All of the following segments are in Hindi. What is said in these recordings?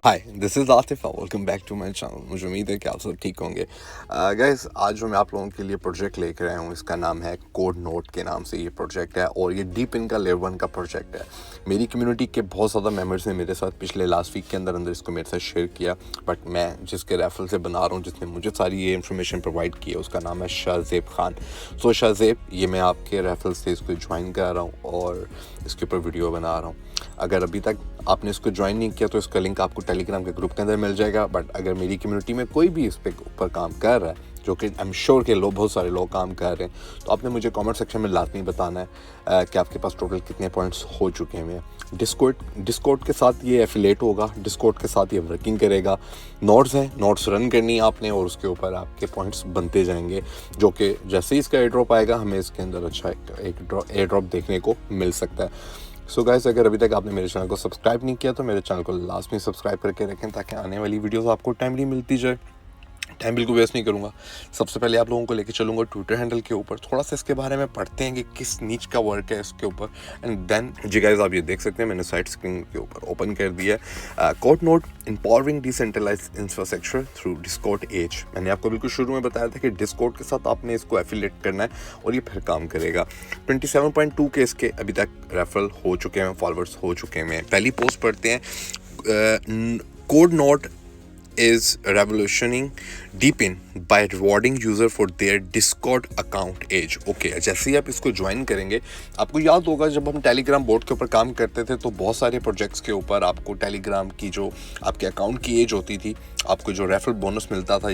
Hi this is Atif, welcome back to my channel. मुझे उम्मीद है कि आप सब ठीक होंगे। गाइस, आज जो मैं आप लोगों के लिए प्रोजेक्ट लेकर आया हूँ, इसका नाम है कोड नोट के नाम से ये प्रोजेक्ट है और ये डीप इन का लेवल 1 का प्रोजेक्ट है। मेरी कम्युनिटी के बहुत ज़्यादा मेंबर्स ने मेरे साथ पिछले लास्ट वीक के अंदर इसको मेरे साथ शेयर किया, बट मैं जिसके रेफरल से बना रहा हूँ, जिसने मुझे सारी ये इन्फॉर्मेशन प्रोवाइड की है, उसका नाम है शाहज़ेब खान। सो शाहज़ेब, ये मैं आपके रेफरल से इसको ज्वाइन कर रहा हूँ और इसके ऊपर वीडियो बना रहा हूँ। अगर अभी तक आपने इसको ज्वाइन नहीं किया तो इसका लिंक आपको टेलीग्राम के ग्रुप के अंदर मिल जाएगा। बट अगर मेरी कम्युनिटी में कोई भी इस पे ऊपर काम कर रहा है, जो कि आई एम श्योर के बहुत सारे लोग काम कर रहे हैं, तो आपने मुझे कमेंट सेक्शन में लाजमी बताना है कि आपके पास टोटल कितने पॉइंट्स हो चुके हैं। डिस्कॉर्ड के साथ ये एफिलेट होगा, डिस्कॉर्ड के साथ ये वर्किंग करेगा। नोट्स हैं, नोट्स रन करनी है आपने और उसके ऊपर आपके पॉइंट्स बनते जाएंगे, जो कि जैसे ही इसका एयर ड्रॉप आएगा हमें इसके अंदर अच्छा एक एयर ड्रॉप देखने को मिल सकता है। सो गाइस, अगर अभी तक आपने मेरे चैनल को सब्सक्राइब नहीं किया तो मेरे चैनल को लास्ट में सब्सक्राइब करके रखें, ताकि आने वाली वीडियोस आपको टाइमली मिलती जाए। टाइम बिल्कुल वेस्ट नहीं करूँगा। सबसे पहले आप लोगों को लेके चलूँगा ट्विटर हैंडल के ऊपर, थोड़ा सा इसके बारे में पढ़ते हैं कि किस नीच का वर्क है इसके ऊपर। एंड देन जी गाइस, आप ये देख सकते हैं मैंने साइट स्क्रीन के ऊपर ओपन कर दिया है। Code note empowering decentralised infrastructure through Discord edge. मैंने आपको बिल्कुल शुरू में बताया था कि डिस्कॉर्ड के साथ आपने इसको एफिलेट करना है और ये फिर काम करेगा। 27.2 के इसके अभी तक रेफरल हो चुके हैं, फॉलोअर्स हो चुके हैं। पहली पोस्ट पढ़ते हैं। Code note is revolutioning deep in by rewarding user for their Discord account age। Okay, जैसे ही आप इसको ज्वाइन करेंगे, आपको याद होगा जब हम टेलीग्राम बोर्ड के ऊपर काम करते थे तो बहुत सारे प्रोजेक्ट्स के ऊपर आपको टेलीग्राम की जो आपके अकाउंट की एज होती थी, आपको जो रेफरल बोनस मिलता था,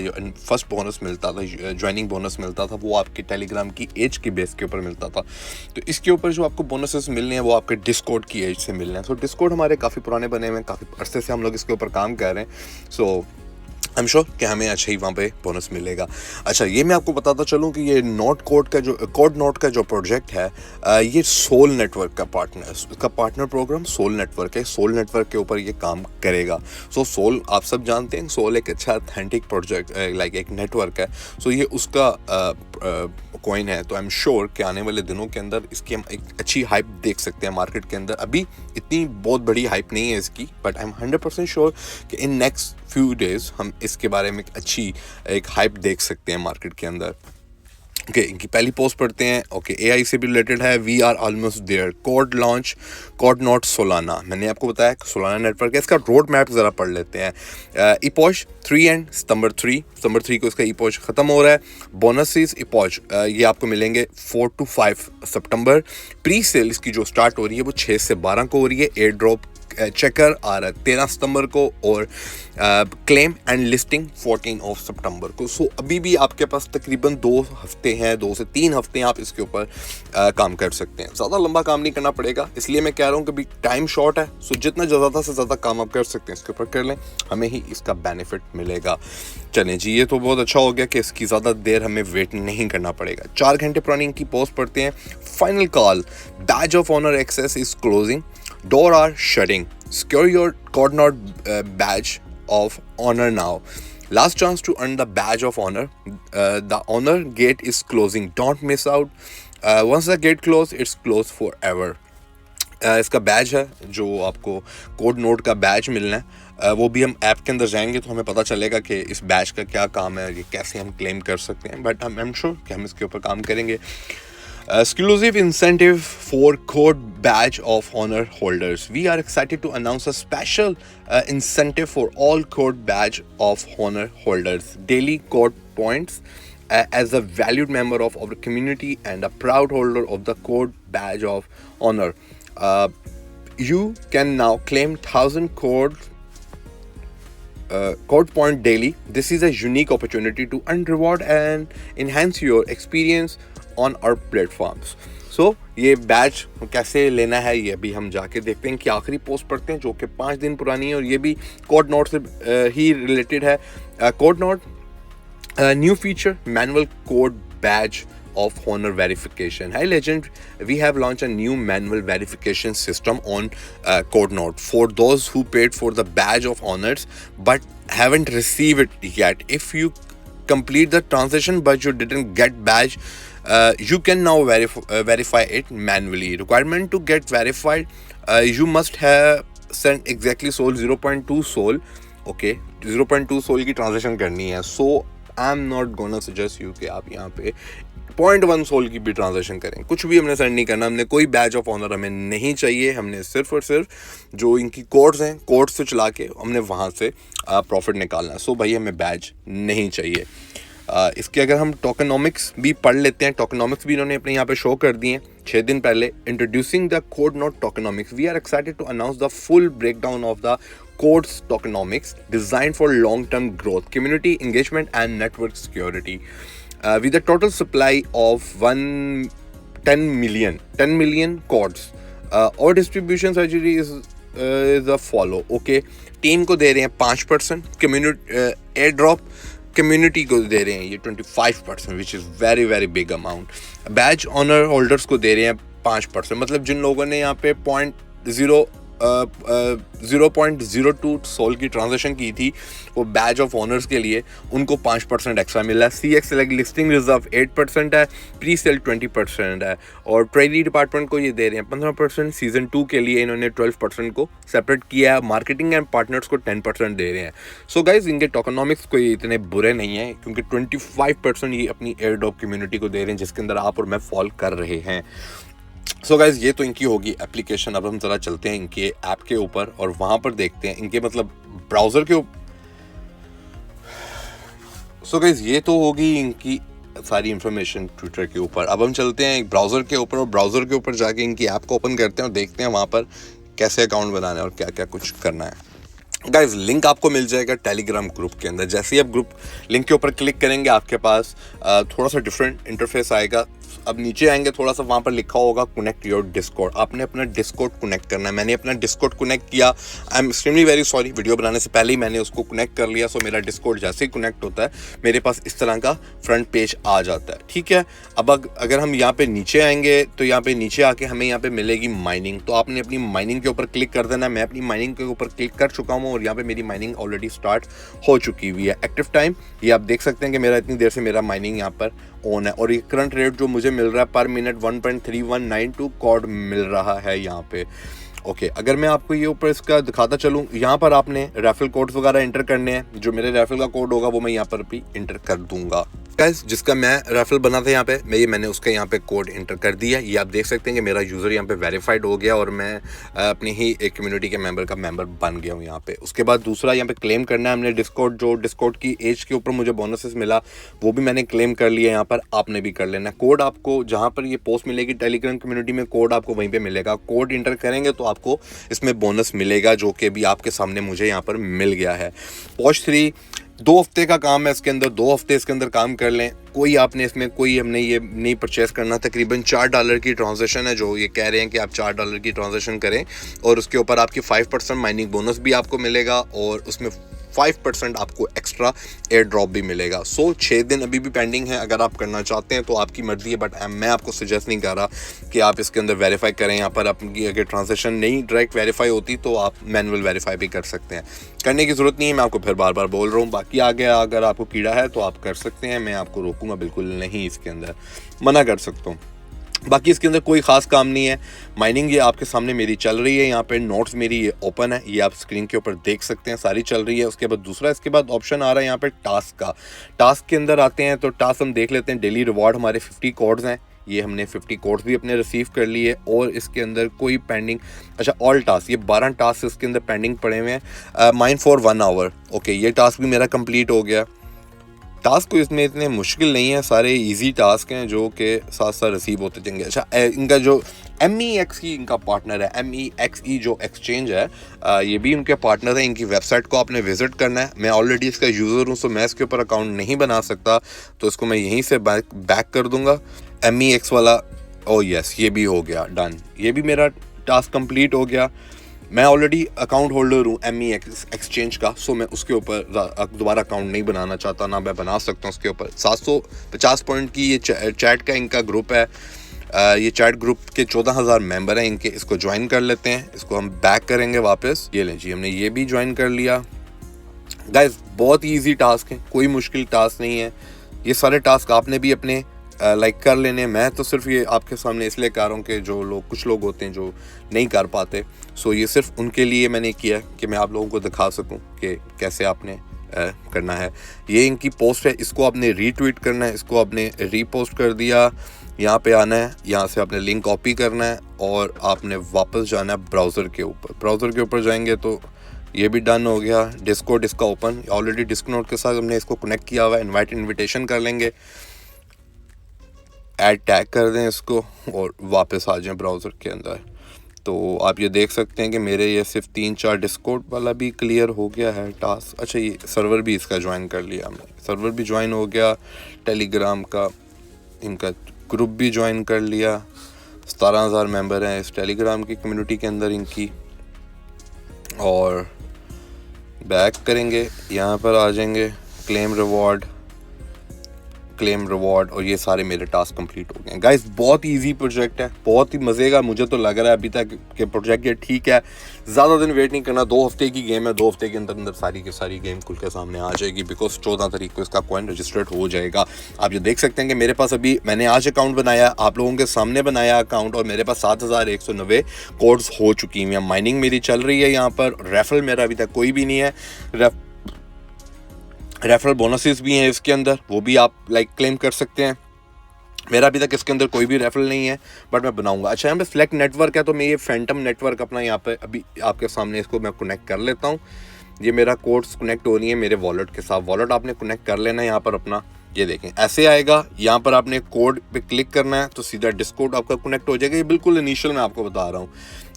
फर्स्ट बोनस मिलता था, ज्वाइनिंग बोनस मिलता था, वो आपके टेलीग्राम की एज के बेस के ऊपर मिलता था। तो इसके ऊपर जो आपको बोनसेस मिलने हैं वो आपके डिस्कॉर्ड की एज से मिलने हैं। सो डिस्कॉर्ड हमारे काफ़ी पुराने बने हुए हैं, काफ़ी अरसे से हम लोग इसके ऊपर काम कर रहे हैं। सो आई एम श्योर कि हमें अच्छा ही वहाँ पे बोनस मिलेगा। अच्छा, ये मैं आपको बताता चलूँ कि ये कोड नोट का जो प्रोजेक्ट है, ये सोल नेटवर्क का पार्टनर प्रोग्राम सोल नेटवर्क है। सोल नेटवर्क के ऊपर ये काम करेगा। सो सोल आप सब जानते हैं, सोल एक अच्छा ऑथेंटिक प्रोजेक्ट लाइक एक नेटवर्क है। सो ये उसका कॉइन है। तो आई एम श्योर कि आने वाले दिनों के अंदर इसकी हम एक अच्छी हाइप देख सकते हैं मार्केट के अंदर। अभी इतनी बहुत बड़ी हाइप नहीं है इसकी, बट आई एम 100% श्योर कि इन नेक्स्ट फ्यू डेज हम इसके बारे में अच्छी एक हाइप देख सकते हैं मार्केट के अंदर। ओके, इनकी पहली पोस्ट पढ़ते हैं। ओके, एआई से भी रिलेटेड है। We are almost there, code launch code note Solana. मैंने आपको बताया सोलाना नेटवर्क है। इसका रोड मैप ज़रा पढ़ लेते हैं। इपोच 3 एंड सितंबर 3 को इसका इपोच ख़त्म हो रहा है। बोनसेस इपोच ये आपको मिलेंगे 4 to 5 सितंबर। प्री सेल इसकी जो स्टार्ट हो रही है वो 6 से 12 को हो रही है। एयर ड्रॉप चेकर आ रहा है 13 सितंबर को और क्लेम एंड लिस्टिंग 14 सितंबर को। सो अभी भी आपके पास तकरीबन 2 हफ्ते हैं, 2 से 3 हफ्ते हैं, आप इसके ऊपर काम कर सकते हैं। ज़्यादा लंबा काम नहीं करना पड़ेगा, इसलिए मैं कह रहा हूँ कि भी टाइम शॉर्ट है। सो जितना ज़्यादा से ज़्यादा काम आप कर सकते हैं इसके ऊपर कर लें, हमें ही इसका बेनिफिट मिलेगा। चलें जी, ये तो बहुत अच्छा हो गया कि इसकी ज़्यादा देर हमें वेट नहीं करना पड़ेगा। 4 घंटे पुरानी इनकी पोस्ट पढ़ते हैं। Final call, badge of honour access is closing, door are shutting, secure your Coord Node badge of honor now. Last chance to earn the badge of honor. The honor gate is closing, don't miss out. Once the gate close, it's closed forever. इसका बैज है जो आपको कोड नोट का बैज मिलना है, वो भी हम ऐप के अंदर जाएंगे तो हमें पता चलेगा कि इस बैज का क्या काम है, ये कैसे हम क्लेम कर सकते हैं। बट आई एम श्योर कि हम इसके ऊपर काम करेंगे। Exclusive incentive for Code Badge of Honor holders. We are excited to announce a special incentive for all Code Badge of Honor holders. Daily Code points as a valued member of our community and a proud holder of the Code Badge of Honor. You can now claim 1000 Code point daily. This is a unique opportunity to earn reward and enhance your experience on our platforms. So ये बैच कैसे लेना है ये भी हम जाके देखते हैं। कि आखिरी पोस्ट पढ़ते हैं जो कि 5 दिन पुरानी है और ये भी कोड नोट से ही रिलेटेड है। Code note new feature, manual code badge of honor verification. Hi legend, we have launched a new manual verification system on Coord Node for those who paid for the badge of honors but haven't received it yet. If you complete the transaction but you didn't get badge, you can now verify it manually. Requirement to get verified, you must have send exactly SOL 0.2 SOL, okay 0.2 SOL की ट्रांजेक्शन करनी है। So I am not gonna suggest you कि आप यहाँ पे 0.1 सोल की भी ट्रांजेक्शन करें। कुछ भी हमने सेंड नहीं करना, हमने कोई बैज ऑफ ऑनर हमें नहीं चाहिए। हमने सिर्फ और सिर्फ जो इनकी कोड्स हैं, कोड्स से चला के हमने वहाँ से प्रॉफिट निकालना है। सो भाई हमें बैज नहीं चाहिए। इसके अगर हम टोकनॉमिक्स भी पढ़ लेते हैं, टोकनॉमिक्स भी इन्होंने अपने यहाँ पे शो कर दिए हैं 6 दिन पहले। Introducing the code note tokenomics, we are excited to announce the full breakdown of the codes tokenomics designed for long-term growth, community engagement and network security. With a total supply of 10 million codes. Our distribution strategy is the follow. Okay, team को दे रहे हैं 5%, community airdrop कम्युनिटी को दे रहे हैं ये 25%, which is very very big amount. Badge honour holders को दे रहे हैं 5%, मतलब जिन लोगों ने यहाँ पे 0.02 सोल की ट्रांजेक्शन की थी वो बैज ऑफ ऑनर्स के लिए, उनको 5% एक्स्ट्रा मिला है। CX लिस्टिंग रिजर्व 8% है, प्री सेल 20% है, और ट्रेडी डिपार्टमेंट को ये दे रहे हैं 15%। सीजन 2 के लिए इन्होंने 12% को सेपरेट किया है। मार्केटिंग एंड पार्टनर्स को 10% दे रहे हैं। सो गाइज इनके टोकनॉमिक्स कोई इतने बुरे नहीं हैं, क्योंकि 25% ये अपनी एयरड्रॉप कम्युनिटी को दे रहे हैं, जिसके अंदर आप और मैं फॉल कर रहे हैं। सो गाइज ये तो इनकी होगी एप्लीकेशन। अब हम ज़रा चलते हैं इनके ऐप के ऊपर और वहाँ पर देखते हैं इनके मतलब ब्राउज़र के ऊपर। सो गाइज ये तो होगी इनकी सारी इन्फॉर्मेशन ट्विटर के ऊपर। अब हम चलते हैं ब्राउज़र के ऊपर और ब्राउज़र के ऊपर जाके इनकी ऐप को ओपन करते हैं और देखते हैं वहाँ पर कैसे अकाउंट बनाना है और क्या क्या कुछ करना है। गाइज लिंक आपको मिल जाएगा टेलीग्राम ग्रुप के अंदर। जैसे ही आप ग्रुप लिंक के ऊपर क्लिक करेंगे आपके पास थोड़ा सा डिफरेंट इंटरफेस आएगा। अब नीचे आएंगे थोड़ा सा, वहाँ पर लिखा होगा कनेक्ट योर डिस्कॉर्ड। आपने अपना डिस्कॉर्ड कनेक्ट करना है। मैंने अपना डिस्कॉर्ड कनेक्ट किया। I am extremely very sorry, video बनाने से पहले ही मैंने उसको कनेक्ट कर लिया। सो मेरा डिस्कॉर्ड जैसे ही कनेक्ट होता है मेरे पास इस तरह का फ्रंट पेज आ जाता है, ठीक है। अब अगर हम यहाँ पे नीचे आएंगे तो यहाँ पे नीचे आके हमें यहाँ पे मिलेगी माइनिंग। तो आपने अपनी माइनिंग के ऊपर क्लिक कर देना है। मैं अपनी माइनिंग के ऊपर क्लिक कर चुका हूँ और यहाँ पे मेरी माइनिंग ऑलरेडी स्टार्ट हो चुकी हुई है। एक्टिव टाइम ये आप देख सकते हैं कि मेरा इतनी देर से मेरा माइनिंग यहाँ पर ऑन है, और ये करंट रेट जो मुझे मिल रहा है पर मिनट 1.3192 कॉर्ड मिल रहा है यहाँ पे। ओके, अगर मैं आपको ये ऊपर इसका दिखाता चलूँ, यहाँ पर आपने रेफरल कोड्स वगैरह एंटर करने हैं। जो मेरे रेफरल का कोड होगा वो मैं यहाँ पर भी एंटर कर दूंगा। गाइस जिसका मैं रेफरल बना था यहाँ पे मैंने उसका यहाँ पे कोड एंटर कर दिया। ये आप देख सकते हैं कि मेरा यूज़र यहाँ पे वेरीफाइड हो गया और मैं अपनी ही एक कम्युनिटी के मेंबर का मेंबर बन गया हूँ यहाँ पे। उसके बाद दूसरा यहाँ पे क्लेम करना है हमने डिस्कॉर्ड की एज के ऊपर मुझे बोनसेस मिला वो भी मैंने क्लेम कर लिया। यहाँ पर आपने भी कर लेना। कोड आपको जहाँ पर ये पोस्ट मिलेगी टेलीग्राम कम्युनिटी में, कोड आपको वहीं पर मिलेगा। कोड एंटर करेंगे तो आपको इसमें बोनस मिलेगा, जो कि भी आपके सामने मुझे यहाँ पर मिल गया है। पॉश 3 2 हफ्ते का काम है इसके अंदर, 2 हफ्ते इसके अंदर काम कर लें। कोई आपने इसमें हमने ये नहीं परचेस करना। तकरीबन $4 की ट्रांजेक्शन है, जो ये कह रहे हैं कि आप $4 की ट्रांजेक्शन करें और उसके ऊपर आपकी 5% माइनिंग बोनस भी आपको मिलेगा और उसमें 5% आपको एक्स्ट्रा एयर ड्रॉप भी मिलेगा। सो 6 दिन अभी भी पेंडिंग है। अगर आप करना चाहते हैं तो आपकी मर्जी है, बट मैं आपको सजेस्ट नहीं कर रहा कि आप इसके अंदर वेरीफाई करें। यहाँ पर आपकी अगर ट्रांजेक्शन नहीं डायरेक्ट वेरीफाई होती तो आप मैनुअल वेरीफाई भी कर सकते हैं। करने की ज़रूरत नहीं है, मैं आपको फिर बार बार बोल रहा हूँ। बाकी आगे अगर आपको कीड़ा है तो आप कर सकते हैं, मैं आपको रोकूंगा बिल्कुल नहीं, इसके अंदर मना कर सकता हूँ। बाकी इसके अंदर कोई ख़ास काम नहीं है। माइनिंग ये आपके सामने मेरी चल रही है। यहाँ पे नोट्स मेरी ये ओपन है, ये आप स्क्रीन के ऊपर देख सकते हैं, सारी चल रही है। उसके बाद दूसरा इसके बाद ऑप्शन आ रहा है यहाँ पे टास्क का। टास्क के अंदर आते हैं तो टास्क हम देख लेते हैं। डेली रिवॉर्ड हमारे 50 कोड्स हैं, ये हमने 50 कोड्स भी अपने रिसीव कर लिए। और इसके अंदर कोई पेंडिंग, अच्छा ऑल टास्क, ये 12 टास्क इसके अंदर पेंडिंग पड़े हुए हैं। माइन फॉर 1 आवर, ओके ये टास्क भी मेरा कंप्लीट हो गया। टास्क को इसमें इतने मुश्किल नहीं है, सारे इजी टास्क हैं जो कि साथ साथ रिसीव होते जाएंगे। अच्छा इनका जो MEXE इनका पार्टनर है, MEXE जो एक्सचेंज है, ये भी उनके पार्टनर है। इनकी वेबसाइट को आपने विजिट करना है। मैं ऑलरेडी इसका यूज़र हूँ, सो मैं इसके ऊपर अकाउंट नहीं बना सकता, तो इसको मैं यहीं से बैक कर दूंगा। MEX वाला, ओ यस ये भी हो गया डन, ये भी मेरा टास्क कंप्लीट हो गया। मैं ऑलरेडी अकाउंट होल्डर हूँ MEX एक्सचेंज का, सो मैं उसके ऊपर दोबारा अकाउंट नहीं बनाना चाहता, ना मैं बना सकता हूँ उसके ऊपर। 750 पॉइंट की ये चैट का इनका ग्रुप है। ये चैट ग्रुप के 14,000 मेंबर हैं इनके। इसको ज्वाइन कर लेते हैं, इसको हम बैक करेंगे वापस। ये लें जी, हमने ये भी ज्वाइन कर लिया। गाइस बहुत ईजी टास्क है, कोई मुश्किल टास्क नहीं है। ये सारे टास्क आपने भी अपने लाइक कर लेने। मैं तो सिर्फ ये आपके सामने इसलिए कर रहा हूँ कि जो लोग, कुछ लोग होते हैं जो नहीं कर पाते, सो ये सिर्फ उनके लिए मैंने किया कि मैं आप लोगों को दिखा सकूँ कि कैसे आपने करना है। ये इनकी पोस्ट है, इसको आपने रीट्वीट करना है, इसको आपने रीपोस्ट कर दिया, यहाँ पे आना है, यहाँ से आपने लिंक कॉपी करना है और आपने वापस जाना है ब्राउज़र के ऊपर। ब्राउज़र के ऊपर जाएंगे तो ये भी डन हो गया। डिस्कॉर्ड इसका ओपन, ऑलरेडी डिस्कॉर्ड के साथ हमने इसको कनेक्ट किया हुआ है। इन्विटेशन कर लेंगे, ऐड टैग कर दें इसको और वापस आ जाएं ब्राउज़र के अंदर। तो आप ये देख सकते हैं कि मेरे ये सिर्फ 3-4 डिस्कॉर्ड वाला भी क्लियर हो गया है टास्क। अच्छा, ये सर्वर भी इसका ज्वाइन कर लिया हमने, सर्वर भी ज्वाइन हो गया। टेलीग्राम का इनका ग्रुप भी ज्वाइन कर लिया। 17,000 मेंबर हैं इस टेलीग्राम की कम्युनिटी के अंदर इनकी। और बैक करेंगे, यहाँ पर आ जाएंगे, क्लेम रिवॉर्ड और ये सारे मेरे टास्क कंप्लीट हो गए हैं। गाइस बहुत ही इजी प्रोजेक्ट है, बहुत ही मज़े का मुझे तो लग रहा है अभी तक के प्रोजेक्ट ये ठीक है। ज़्यादा दिन वेट नहीं करना, 2 हफ्ते की गेम है, 2 हफ्ते के अंदर सारी की सारी गेम खुल के सामने आ जाएगी, बिकॉज 14 तारीख को इसका कॉइन रजिस्टर्ड हो जाएगा। आप ये देख सकते हैं कि मेरे पास अभी, मैंने आज अकाउंट बनाया, आप लोगों के सामने बनाया अकाउंट, और मेरे पास 7,190 कोड्स हो चुकी हैं। माइनिंग मेरी चल रही है यहाँ पर। रेफरल मेरा अभी तक कोई भी नहीं है। रेफरल बोनसेस भी हैं इसके अंदर, वो भी आप क्लेम कर सकते हैं। मेरा अभी तक इसके अंदर कोई भी रेफरल नहीं है, बट मैं बनाऊंगा। अच्छा, यहाँ पे फ्लैग नेटवर्क है, तो मैं ये फैंटम नेटवर्क अपना यहाँ पे अभी आपके सामने इसको मैं कनेक्ट कर लेता हूँ। ये मेरा कोड्स कनेक्ट हो रही है मेरे वॉलेट के साथ। वॉलेट आपने कनेक्ट कर लेना है यहाँ पर अपना। ये देखें ऐसे आएगा, यहाँ पर आपने कोड पे क्लिक करना है तो सीधा डिस्कॉर्ड आपका कनेक्ट हो जाएगा। ये बिल्कुल इनिशियल मैं आपको बता रहा हूँ।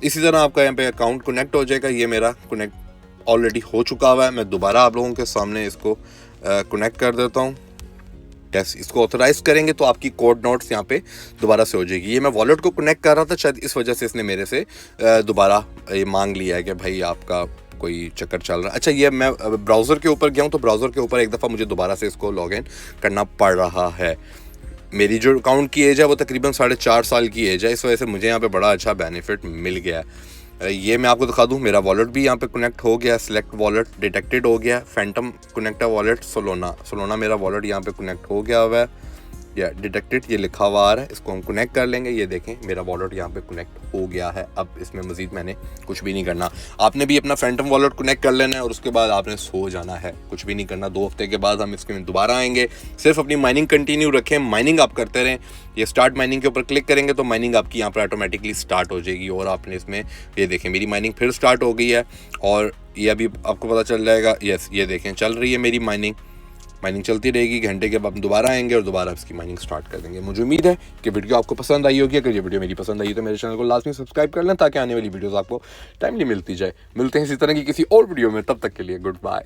इसी तरह आपका यहाँ पे अकाउंट कनेक्ट हो जाएगा। ये मेरा कनेक्ट ऑलरेडी हो चुका हुआ है। मैं दोबारा आप लोगों के सामने इसको कनेक्ट कर देता हूँ। टेस्ट इसको ऑथराइज करेंगे तो आपकी कोड नोट्स यहाँ पे दोबारा से हो जाएगी। ये मैं वॉलेट को कनेक्ट कर रहा था, शायद इस वजह से इसने मेरे से दोबारा ये मांग लिया है कि भाई आपका कोई चक्कर चल रहा है। अच्छा, ये मैं ब्राउज़र के ऊपर गया हूँ तो ब्राउज़र के ऊपर एक दफ़ा मुझे दोबारा से इसको लॉग इन करना पड़ रहा है। मेरी जो अकाउंट की एज है वो तकरीबन 4.5 साल की एज है, इस वजह से मुझे यहाँ पे बड़ा अच्छा बेनिफिट मिल गया है। ये मैं आपको दिखा दूँ, मेरा वॉलेट भी यहाँ पे कनेक्ट हो गया। सिलेक्ट वॉलेट डिटेक्टेड हो गया। फैंटम कनेक्ट वॉलेट सोलोना मेरा वॉलेट यहाँ पे कनेक्ट हो गया हुआ है, या डिटेक्टेड ये लिखा हुआ आ रहा है। इसको हम कनेक्ट कर लेंगे। ये देखें मेरा वॉलेट यहाँ पे कनेक्ट हो गया है। अब इसमें मजीद मैंने कुछ भी नहीं करना। आपने भी अपना फैंटम वॉलेट कनेक्ट कर लेना है और उसके बाद आपने सो जाना है, कुछ भी नहीं करना। 2 हफ्ते के बाद हम इसके में दोबारा आएंगे। सिर्फ अपनी माइनिंग कंटिन्यू रखें, माइनिंग आप करते रहें। ये स्टार्ट माइनिंग के ऊपर क्लिक करेंगे तो माइनिंग आपकी यहाँ पर ऑटोमेटिकली स्टार्ट हो जाएगी। और आपने इसमें ये देखें मेरी माइनिंग फिर स्टार्ट हो गई है और ये अभी आपको पता चल जाएगा। यस, ये देखें चल रही है मेरी माइनिंग चलती रहेगी। घंटे के बाद हम दोबारा आएंगे और दोबारा इसकी माइनिंग स्टार्ट कर देंगे। मुझे उम्मीद है कि वीडियो आपको पसंद आई होगी। अगर ये वीडियो मेरी पसंद आई तो मेरे चैनल को लाजमी सब्सक्राइब कर लें ताकि आने वाली वीडियोस आपको टाइमली मिलती जाए। मिलते हैं इसी तरह की किसी और वीडियो में, तब तक के लिए गुड बाय।